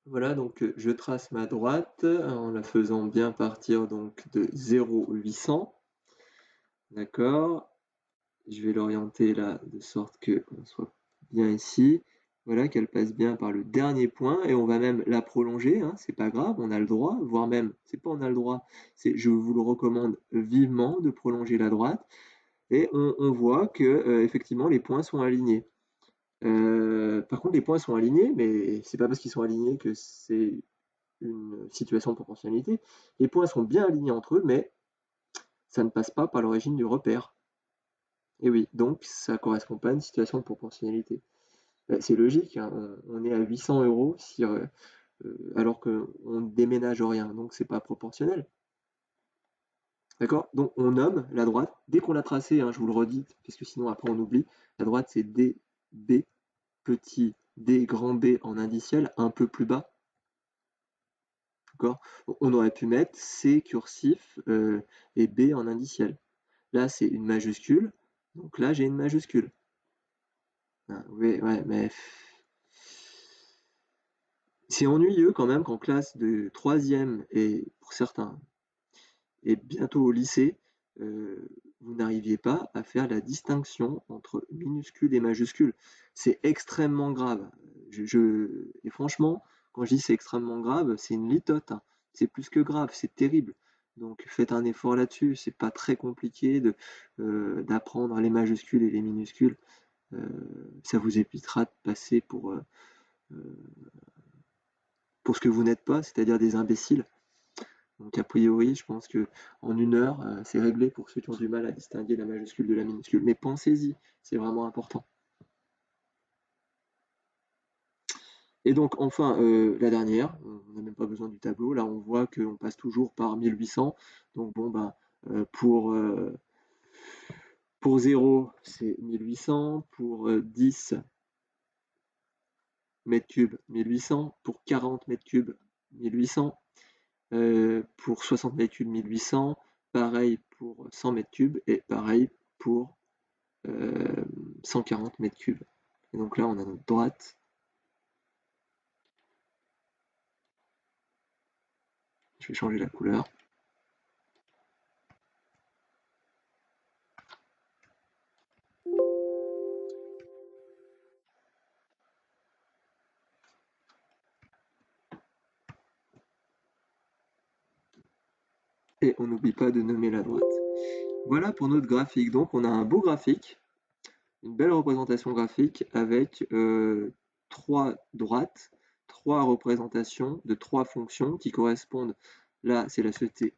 Voilà, donc je trace ma droite en la faisant bien partir donc de 0,800. D'accord. Je vais l'orienter là de sorte qu'on soit bien ici. Voilà, qu'elle passe bien par le dernier point et on va même la prolonger, hein, c'est pas grave, on a le droit, voire même, c'est pas on a le droit, c'est je vous le recommande vivement de prolonger la droite et on voit que effectivement les points sont alignés. Par contre, les points sont alignés, mais c'est pas parce qu'ils sont alignés que c'est une situation de proportionnalité. Les points sont bien alignés entre eux, mais ça ne passe pas par l'origine du repère. Et oui, donc ça correspond pas à une situation de proportionnalité. C'est logique, hein, on est à 800 euros si, alors qu'on ne déménage rien, donc c'est pas proportionnel. D'accord. Donc on nomme la droite, dès qu'on l'a tracée, hein, je vous le redis, parce que sinon après on oublie, la droite c'est DB, petit D, grand B en indiciel, un peu plus bas. D'accord. On aurait pu mettre C cursif et B en indiciel. Là c'est une majuscule, donc là j'ai une majuscule. Ah, oui, ouais, mais c'est ennuyeux quand même qu'en classe de troisième et pour certains et bientôt au lycée, vous n'arriviez pas à faire la distinction entre minuscules et majuscules. C'est extrêmement grave. Et franchement, quand je dis c'est extrêmement grave, c'est une litote, hein. C'est plus que grave, c'est terrible. Donc faites un effort là-dessus. C'est pas très compliqué d'apprendre les majuscules et les minuscules. Ça vous évitera de passer pour ce que vous n'êtes pas, c'est-à-dire des imbéciles. Donc a priori, je pense que en 1 heure, c'est réglé pour ceux qui ont du mal à distinguer la majuscule de la minuscule. Mais pensez-y, c'est vraiment important. Et donc enfin, la dernière, on n'a même pas besoin du tableau. Là, on voit qu'on passe toujours par 1800. Donc bon, ben, pour 0, c'est 1800. Pour 10 mètres cubes, 1800. Pour 40 mètres cubes, 1800. Pour 60 mètres cubes, 1800. Pareil pour 100 mètres cubes. Et pareil pour 140 mètres cubes. Et donc là, on a notre droite. Je vais changer la couleur. Et on n'oublie pas de nommer la droite. Voilà pour notre graphique. Donc on a un beau graphique, une belle représentation graphique avec 3 droites, 3 représentations de 3 fonctions qui correspondent. Là, c'est la société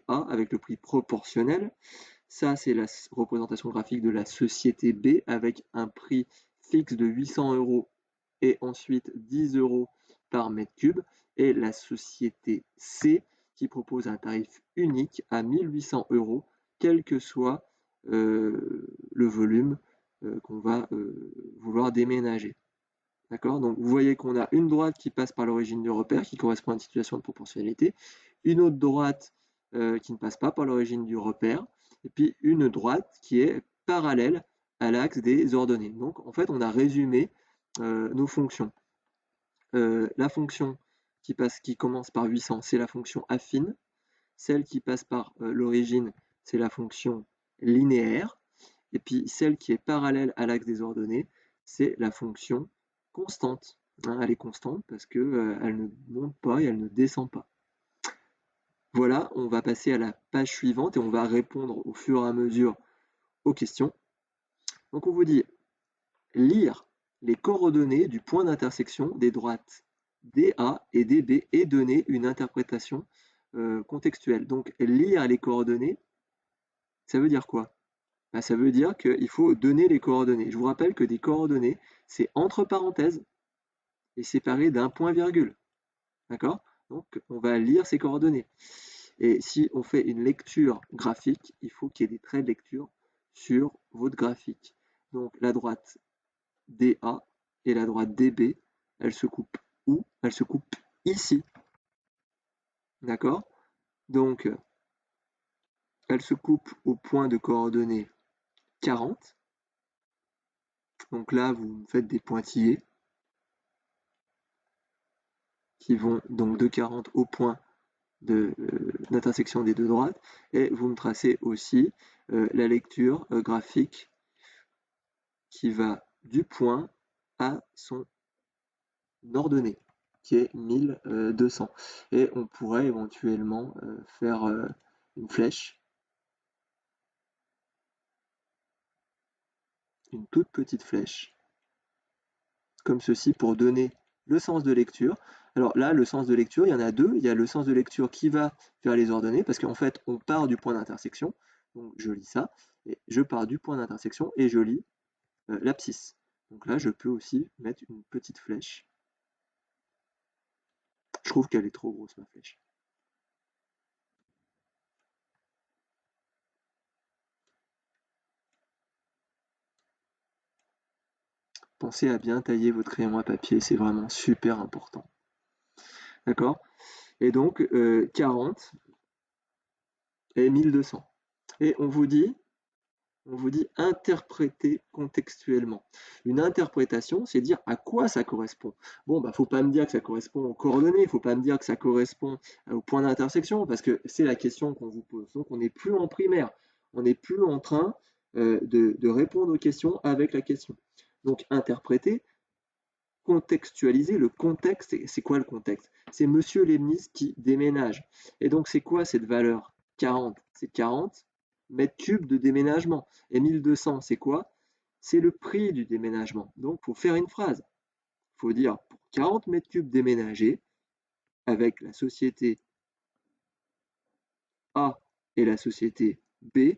A avec le prix proportionnel. Ça, c'est la représentation graphique de la société B avec un prix fixe de 800 euros et ensuite 10 euros par mètre cube. Et la société C qui propose un tarif unique à 1800 euros, quel que soit le volume qu'on va vouloir déménager. D'accord. Donc vous voyez qu'on a une droite qui passe par l'origine du repère, qui correspond à une situation de proportionnalité, une autre droite qui ne passe pas par l'origine du repère, et puis une droite qui est parallèle à l'axe des ordonnées. Donc en fait, on a résumé nos fonctions. La fonction qui commence par 800, c'est la fonction affine. Celle qui passe par l'origine, c'est la fonction linéaire. Et puis celle qui est parallèle à l'axe des ordonnées, c'est la fonction constante. Hein, elle est constante parce que elle ne monte pas et elle ne descend pas. Voilà, on va passer à la page suivante et on va répondre au fur et à mesure aux questions. Donc on vous dit lire les coordonnées du point d'intersection des droites DA et DB et donner une interprétation contextuelle. Donc lire les coordonnées, ça veut dire quoi? Bah, ça veut dire qu'il faut donner les coordonnées. Je vous rappelle que des coordonnées, c'est entre parenthèses et séparé d'un point-virgule. D'accord? Donc, on va lire ces coordonnées. Et si on fait une lecture graphique, il faut qu'il y ait des traits de lecture sur votre graphique. Donc, la droite DA et la droite DB, elles se coupent où? Elles se coupent ici. D'accord? Donc, elles se coupent au point de coordonnées 40. Donc là, vous faites des pointillés. qui vont donc de 40 au point d'intersection des deux droites, et vous me tracez aussi la lecture graphique qui va du point à son ordonnée, qui est 1200. Et on pourrait éventuellement faire une flèche, une toute petite flèche, comme ceci, pour donner le sens de lecture. Alors là, le sens de lecture, il y en a deux. Il y a le sens de lecture qui va vers les ordonnées, parce qu'en fait, on part du point d'intersection. Donc je lis ça, et je pars du point d'intersection et je lis l'abscisse. Donc là, je peux aussi mettre une petite flèche. Je trouve qu'elle est trop grosse, ma flèche. Pensez à bien tailler votre crayon à papier, c'est vraiment super important. D'accord? Et donc, 40 et 1200. Et on vous dit interpréter contextuellement. Une interprétation, c'est dire à quoi ça correspond. Bon, bah, faut pas me dire que ça correspond aux coordonnées, faut pas me dire que ça correspond au point d'intersection, parce que c'est la question qu'on vous pose. Donc, on n'est plus en primaire, on n'est plus en train de répondre aux questions avec la question. Donc, interpréter, contextualiser le contexte. C'est quoi le contexte? C'est Monsieur Leibniz qui déménage. Et donc, c'est quoi cette valeur 40? C'est 40 mètres cubes de déménagement. Et 1200, c'est quoi? C'est le prix du déménagement. Donc, pour faire une phrase, il faut dire pour 40 mètres cubes déménagés avec la société A et la société B,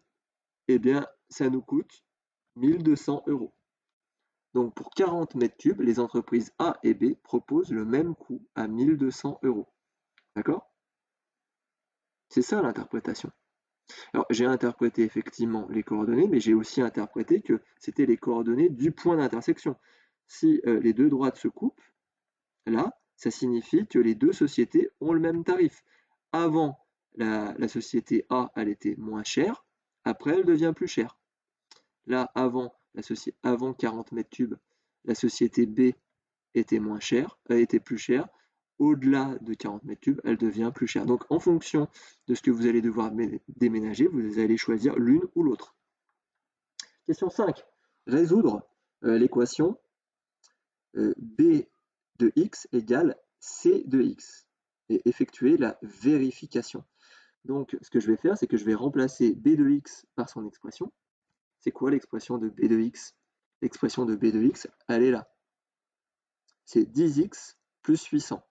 eh bien, ça nous coûte 1200 euros. Donc pour 40 mètres cubes, les entreprises A et B proposent le même coût à 1200 euros. D'accord? C'est ça l'interprétation. Alors j'ai interprété effectivement les coordonnées, mais j'ai aussi interprété que c'était les coordonnées du point d'intersection. Si les deux droites se coupent, là, ça signifie que les deux sociétés ont le même tarif. Avant, la société A, elle était moins chère, après, elle devient plus chère. Là, avant 40 mètres cubes, la société B était moins chère, était plus chère. Au-delà de 40 mètres cubes, elle devient plus chère. Donc, en fonction de ce que vous allez devoir déménager, vous allez choisir l'une ou l'autre. Question 5. Résoudre l'équation B de x égale C de x et effectuer la vérification. Donc, ce que je vais faire, c'est que je vais remplacer B de x par son expression. C'est quoi l'expression de B de x? L'expression de B de x, elle est là. C'est 10x plus 800.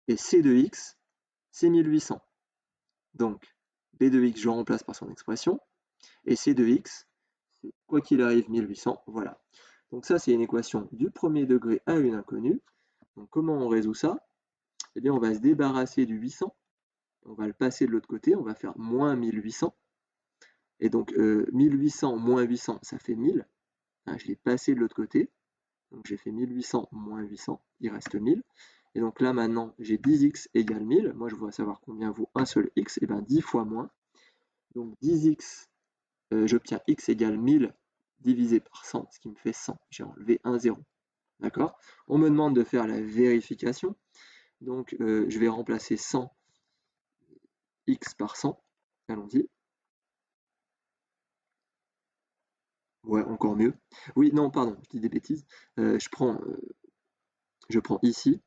Et C de x, c'est 1800. Donc, B de x, je remplace par son expression. Et C de x, c'est quoi qu'il arrive, 1800. Voilà. Donc ça, c'est une équation du premier degré à une inconnue. Donc comment on résout ça? Eh bien, on va se débarrasser du 800. On va le passer de l'autre côté. On va faire moins 1800. Et donc, 1800 moins 800, ça fait 1000. Hein, je l'ai passé de l'autre côté. Donc j'ai fait 1800 moins 800, il reste 1000. Et donc là maintenant, j'ai 10x égale 1000. Moi je voudrais savoir combien vaut un seul x. Et bien 10 fois moins. Donc 10x, j'obtiens x égale 1000 divisé par 100, ce qui me fait 100. J'ai enlevé un 0. D'accord? On me demande de faire la vérification. Donc je vais remplacer 100 x par 100. Allons-y. Ouais, encore mieux. Oui, non, pardon, je dis des bêtises. Je prends ici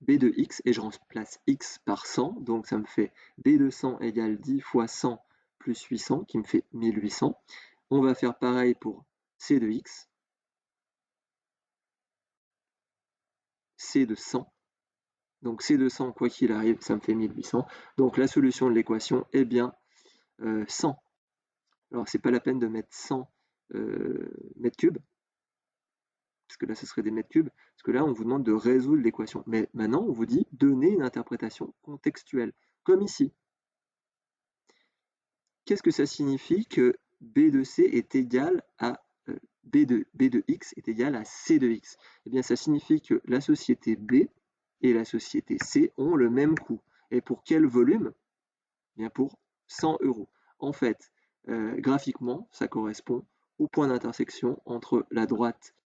B de x et je remplace x par 100, donc ça me fait B de 100 égale 10 fois 100 plus 800 qui me fait 1800. On va faire pareil pour C de x, C de 100. Donc C de 100, quoi qu'il arrive, ça me fait 1800. Donc la solution de l'équation est bien 100. Alors c'est pas la peine de mettre 100 mètres cubes, parce que là ce serait des mètres cubes, parce que là on vous demande de résoudre l'équation. Mais maintenant on vous dit donner une interprétation contextuelle, comme ici. Qu'est-ce que ça signifie que B de C est égal à B de x est égal à C de x? Eh bien, ça signifie que la société B et la société C ont le même coût. Et pour quel volume? Eh bien, pour 100 euros. En fait, graphiquement, ça correspond au point d'intersection entre la droite